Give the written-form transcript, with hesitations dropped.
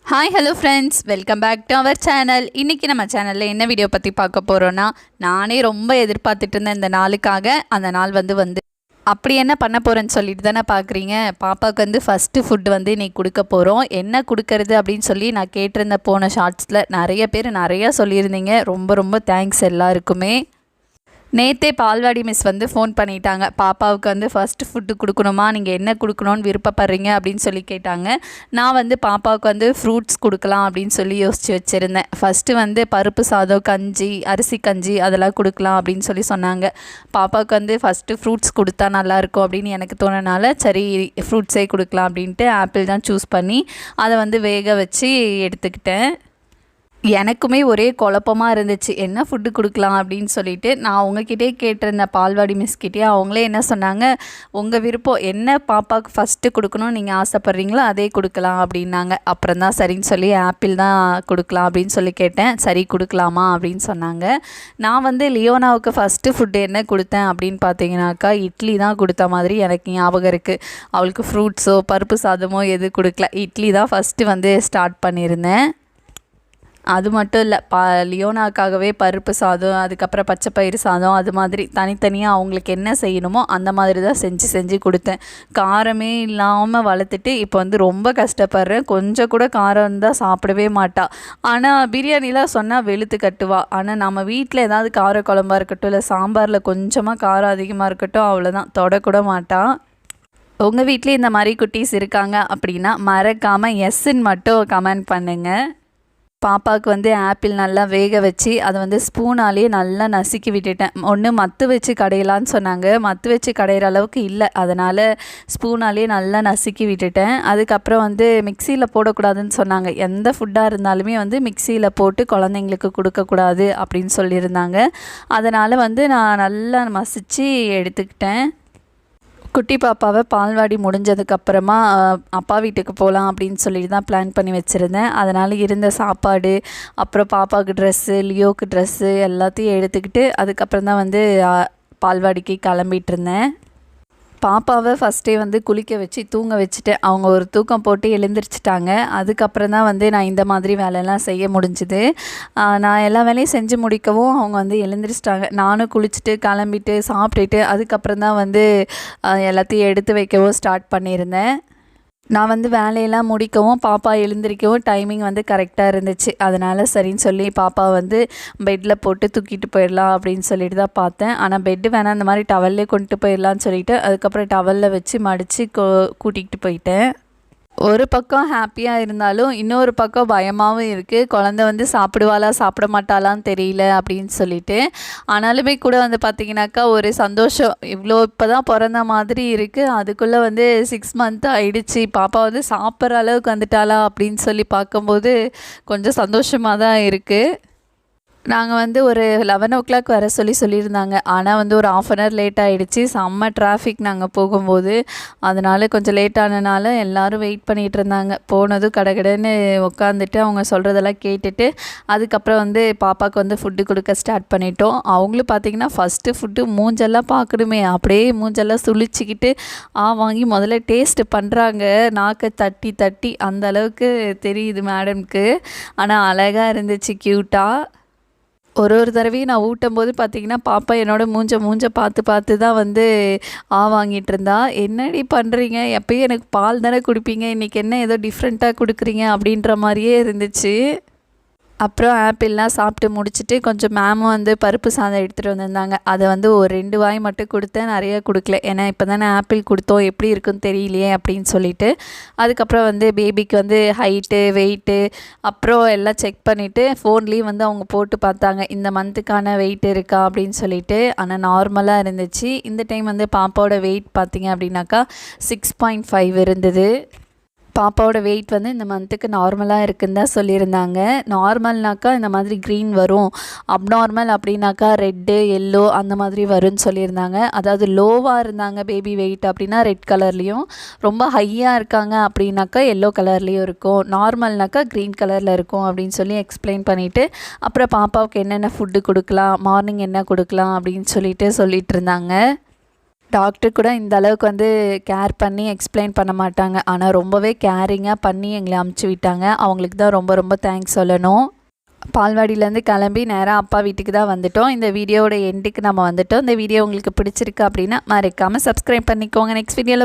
Hi hello friends, welcome back to our channel. இன்றைக்கி நம்ம சேனலில் என்ன வீடியோ பற்றி பார்க்க போகிறோன்னா, நானே ரொம்ப எதிர்பார்த்துட்டு இருந்தேன் இந்த நாளுக்காக. அந்த நாள் வந்து அப்படி என்ன பண்ண போகிறேன்னு சொல்லிட்டு தானே பார்க்குறீங்க. பாப்பாவுக்கு வந்து ஃபஸ்ட்டு ஃபுட்டு வந்து இன்றைக்கி கொடுக்க போகிறோம். என்ன கொடுக்கறது அப்படின்னு சொல்லி நான் கேட்டிருந்த போன ஷார்ட்ஸில் நிறைய பேர் நிறையா சொல்லியிருந்தீங்க. ரொம்ப ரொம்ப தேங்க்ஸ் எல்லாருக்குமே. நேற்றே பால்வாடி மிஸ் வந்து ஃபோன் பண்ணிட்டாங்க. பாப்பாவுக்கு வந்து ஃபஸ்ட்டு ஃபுட்டு கொடுக்கணுமா, நீங்கள் என்ன கொடுக்கணுன்னு விருப்பப்படுறீங்க அப்படின்னு சொல்லி கேட்டாங்க. நான் வந்து பாப்பாவுக்கு வந்து ஃப்ரூட்ஸ் கொடுக்கலாம் அப்படின்னு சொல்லி யோசித்து வச்சுருந்தேன். ஃபஸ்ட்டு வந்து பருப்பு சாதம், கஞ்சி, அரிசி கஞ்சி அதெல்லாம் கொடுக்கலாம் அப்படின்னு சொல்லி சொன்னாங்க. பாப்பாவுக்கு வந்து ஃபஸ்ட்டு ஃப்ரூட்ஸ் கொடுத்தா நல்லாயிருக்கும் அப்படின்னு எனக்கு தோணுனால சரி ஃப்ரூட்ஸே கொடுக்கலாம் அப்படின்ட்டு ஆப்பிள் தான் சூஸ் பண்ணி அதை வந்து வேக வச்சு எடுத்துக்கிட்டேன். எனக்குமே ஒரே குழப்பமாக இருந்துச்சு, என்ன ஃபுட்டு கொடுக்கலாம் அப்படின்னு சொல்லிட்டு. நான் உங்ககிட்டே கேட்டிருந்தேன் பால்வாடி மிஸ்கிட்டே. அவங்களே என்ன சொன்னாங்க, உங்கள் விருப்பம் என்ன பாப்பாவுக்கு ஃபஸ்ட்டு கொடுக்கணும்னு நீங்கள் ஆசைப்பட்றீங்களோ அதே கொடுக்கலாம் அப்படின்னாங்க. அப்புறம் தான் சரின்னு சொல்லி ஆப்பிள் தான் கொடுக்கலாம் அப்படின்னு சொல்லி கேட்டேன். சரி கொடுக்கலாமா அப்படின்னு சொன்னாங்க. நான் வந்து லியோனாவுக்கு ஃபஸ்ட்டு ஃபுட்டு என்ன கொடுத்தேன் அப்படின்னு பார்த்தீங்கன்னாக்கா, இட்லி தான் கொடுத்த மாதிரி எனக்கு ஞாபகம் இருக்குது. அவளுக்கு ஃப்ரூட்ஸோ பருப்பு சாதமோ எது கொடுக்கல, இட்லி தான் ஃபஸ்ட்டு வந்து ஸ்டார்ட் பண்ணியிருந்தேன். அது மட்டும் இல்லை, லியோனாக்காகவே பருப்பு சாதம், அதுக்கப்புறம் பச்சை பயிறு சாதம், அது மாதிரி தனித்தனியாக அவங்களுக்கு என்ன செய்யணுமோ அந்த மாதிரி தான் செஞ்சு கொடுத்தேன். காரமே இல்லாமல் வளர்த்துட்டு இப்போ வந்து ரொம்ப கஷ்டப்படுறேன். கொஞ்சம் கூட காரம் இருந்தால் சாப்பிடவே மாட்டா. ஆனால் பிரியாணிலாம் சொன்னால் வெளுத்து கட்டுவா. ஆனால் நம்ம வீட்டில் ஏதாவது கார குழம்பா இருக்கட்டும், இல்லை சாம்பாரில் கொஞ்சமாக காரம் அதிகமாக இருக்கட்டும், அவ்வளோதான், தொடக்கூட மாட்டா. உங்கள் வீட்லேயும் இந்த மாதிரி குட்டீஸ் இருக்காங்க அப்படின்னா மறக்காமல் எஸ்ன்னு மட்டும் கமெண்ட் பண்ணுங்கள். பாப்பாவுக்கு வந்து ஆப்பிள் நல்லா வேக வச்சு அதை வந்து ஸ்பூனாலேயே நல்லா நசுக்கி விட்டுட்டேன். ஒன்று மத்து வச்சு கடையலான்னு சொன்னாங்க, மத்து வச்சு கடையிற அளவுக்கு இல்லை, அதனால் ஸ்பூனாலேயே நல்லா நசுக்கி விட்டுட்டேன். அதுக்கப்புறம் வந்து மிக்சியில் போடக்கூடாதுன்னு சொன்னாங்க. எந்த ஃபுட்டாக இருந்தாலுமே வந்து மிக்சியில் போட்டு குழந்தைங்களுக்கு கொடுக்கக்கூடாது அப்படின்னு சொல்லியிருந்தாங்க. அதனால் வந்து நான் நல்லா மசித்து எடுத்துக்கிட்டேன். குட்டி பாப்பாவை பால்வாடி முடிஞ்சதுக்கப்புறமா அப்பா வீட்டுக்கு போகலாம் அப்படின்னு சொல்லிட்டு தான் பிளான் பண்ணி வச்சுருந்தேன். அதனால் இருந்த சாப்பாடு, அப்புறம் பாப்பாவுக்கு ட்ரெஸ்ஸு, லியோவுக்கு ட்ரெஸ்ஸு எல்லாத்தையும் எடுத்துக்கிட்டு அதுக்கப்புறம் தான் வந்து பால்வாடிக்கு கிளம்பிட்டு இருந்தேன். பாப்பாவை ஃபஸ்ட்டே வந்து குளிக்க வச்சு தூங்க வச்சுட்டேன். அவங்க ஒரு தூக்கம் போட்டு எழுந்திரிச்சிட்டாங்க. அதுக்கப்புறம் தான் வந்து நான் இந்த மாதிரி வேலையெல்லாம் செய்ய முடிஞ்சுது. நான் எல்லா வேலையும் செஞ்சு முடிக்கவும் அவங்க வந்து எழுந்திரிச்சிட்டாங்க. நானும் குளிச்சுட்டு கிளம்பிட்டு சாப்பிட்டுட்டு அதுக்கப்புறம் தான் வந்து எல்லாத்தையும் எடுத்து வைக்கவும் ஸ்டார்ட் பண்ணியிருந்தேன். நான் வந்து வேலையெல்லாம் முடிக்கவும் பாப்பா எழுந்திரிக்கவும் டைமிங் வந்து கரெக்டாக இருந்துச்சு. அதனால் சரின்னு சொல்லி பாப்பா வந்து பெட்டில் போட்டு தூக்கிட்டு போயிடலாம் அப்படின்னு சொல்லிட்டு தான் பார்த்தேன். ஆனால் பெட்டு வேணாம், அந்த மாதிரி டவல்லே கொண்டு போயிடலான்னு சொல்லிவிட்டு அதுக்கப்புறம் டவலில் வச்சு மடித்து கூட்டிகிட்டு போயிட்டேன். ஒரு பக்கம் ஹாப்பியாக இருந்தாலும் இன்னொரு பக்கம் பயமாகவும் இருக்குது. குழந்த வந்து சாப்பிடுவாளா சாப்பிட மாட்டாளான்னு தெரியல அப்படின்னு சொல்லிட்டு. ஆனாலுமே கூட வந்து பார்த்திங்கனாக்கா ஒரு சந்தோஷம், இவ்வளோ இப்போ தான் பிறந்த மாதிரி இருக்குது, அதுக்குள்ளே வந்து 6 மந்த் ஆகிடுச்சு, பாப்பா வந்து சாப்பிட்ற அளவுக்கு வந்துட்டாளா அப்படின்னு சொல்லி பார்க்கும்போது கொஞ்சம் சந்தோஷமாக தான் இருக்குது. நாங்கள் வந்து ஒரு 11 வர சொல்லியிருந்தாங்க. ஆனால் வந்து ஒரு 1/2 hour லேட் ஆகிடுச்சு. செம்ம டிராஃபிக் நாங்கள் போகும்போது. அதனால் கொஞ்சம் லேட் ஆனனால எல்லோரும் வெயிட் பண்ணிகிட்டு இருந்தாங்க. போனதும் கடகடன்னு உட்காந்துட்டு அவங்க சொல்கிறதெல்லாம் கேட்டுட்டு அதுக்கப்புறம் வந்து பாப்பாவுக்கு வந்து ஃபுட்டு கொடுக்க ஸ்டார்ட் பண்ணிட்டோம். அவங்களும் பார்த்திங்கன்னா ஃபஸ்ட்டு ஃபுட்டு மூஞ்செல்லாம் பார்க்கணுமே, அப்படியே மூஞ்செல்லாம் சுழிச்சிக்கிட்டு வாங்கி முதல்ல டேஸ்ட்டு பண்ணுறாங்க. நாக்கை தட்டி தட்டி அந்த அளவுக்கு தெரியுது மேடம்க்கு. ஆனால் அழகாக இருந்துச்சு, க்யூட்டாக. ஒரு தடவையும் நான் ஊட்டும் போது பார்த்திங்கன்னா பாப்பா என்னோடய மூஞ்ச பார்த்து தான் வந்து வாங்கிட்டு இருந்தா. என்னடி பண்ணுறீங்க, எப்பயும் எனக்கு பால் தானே குடிப்பீங்க, இன்றைக்கி என்ன ஏதோ டிஃப்ரெண்ட்டாக கொடுக்குறீங்க அப்படின்ற மாதிரியே இருந்துச்சு. அப்புறம் ஆப்பிள்லாம் சாப்பிட்டு முடிச்சுட்டு கொஞ்சம் மேமும் வந்து பருப்பு சாதம் எடுத்துகிட்டு வந்திருந்தாங்க. அதை வந்து ஒரு 2 வாய் மட்டும் கொடுத்தேன், நிறையா கொடுக்கல. ஏன்னா இப்போ தானே ஆப்பிள் கொடுத்தோம், எப்படி இருக்குன்னு தெரியலையே அப்படின்னு சொல்லிட்டு. அதுக்கப்புறம் வந்து பேபிக்கு வந்து ஹைட்டு, வெயிட்டு அப்புறம் எல்லாம் செக் பண்ணிவிட்டு ஃபோன்லேயும் வந்து அவங்க போட்டு பார்த்தாங்க இந்த மந்த்துக்கான வெயிட் இருக்கா அப்படின்னு சொல்லிட்டு. ஆனால் நார்மலாக இருந்துச்சு. இந்த டைம் வந்து பாப்பாவோட வெயிட் பார்த்திங்க அப்படின்னாக்கா 6.5 இருந்தது. பாப்பாவோட வெயிட் வந்து இந்த மந்த்துக்கு நார்மலாக இருக்குன்னு தான் சொல்லியிருந்தாங்க. நார்மல்னாக்கா இந்த மாதிரி க்ரீன் வரும், அப்நார்மல் அப்படின்னாக்கா ரெட்டு, எல்லோ அந்த மாதிரி வரும்னு சொல்லியிருந்தாங்க. அதாவது லோவாக இருந்தாங்க பேபி வெயிட் அப்படின்னா ரெட் கலர்லேயும், ரொம்ப ஹையாக இருக்காங்க அப்படின்னாக்கா எல்லோ கலர்லேயும் இருக்கும், நார்மல்னாக்கா க்ரீன் கலரில் இருக்கும் அப்படின்னு சொல்லி எக்ஸ்பிளைன் பண்ணிவிட்டு அப்புறம் பாப்பாவுக்கு என்னென்ன ஃபுட்டு கொடுக்கலாம், மார்னிங் என்ன கொடுக்கலாம் அப்படின்னு சொல்லிட்டு இருந்தாங்க. டாக்டர் கூட இந்த அளவுக்கு வந்து கேர் பண்ணி எக்ஸ்பிளைன் பண்ண மாட்டாங்க. ஆனால் ரொம்பவே கேரிங்காக பண்ணி எங்களை அமுச்சு விட்டாங்க. அவங்களுக்கு தான் ரொம்ப ரொம்ப தேங்க்ஸ் சொல்லணும். பால்வாடியிலேருந்து கிளம்பி நேராக அப்பா வீட்டுக்கு தான் வந்துட்டோம். இந்த வீடியோவோட எண்டுக்கு நம்ம வந்துட்டோம். இந்த வீடியோ உங்களுக்கு பிடிச்சிருக்கு அப்படின்னா மறக்காமல் சப்ஸ்கிரைப் பண்ணிக்கோங்க. நெக்ஸ்ட் வீடியோவில்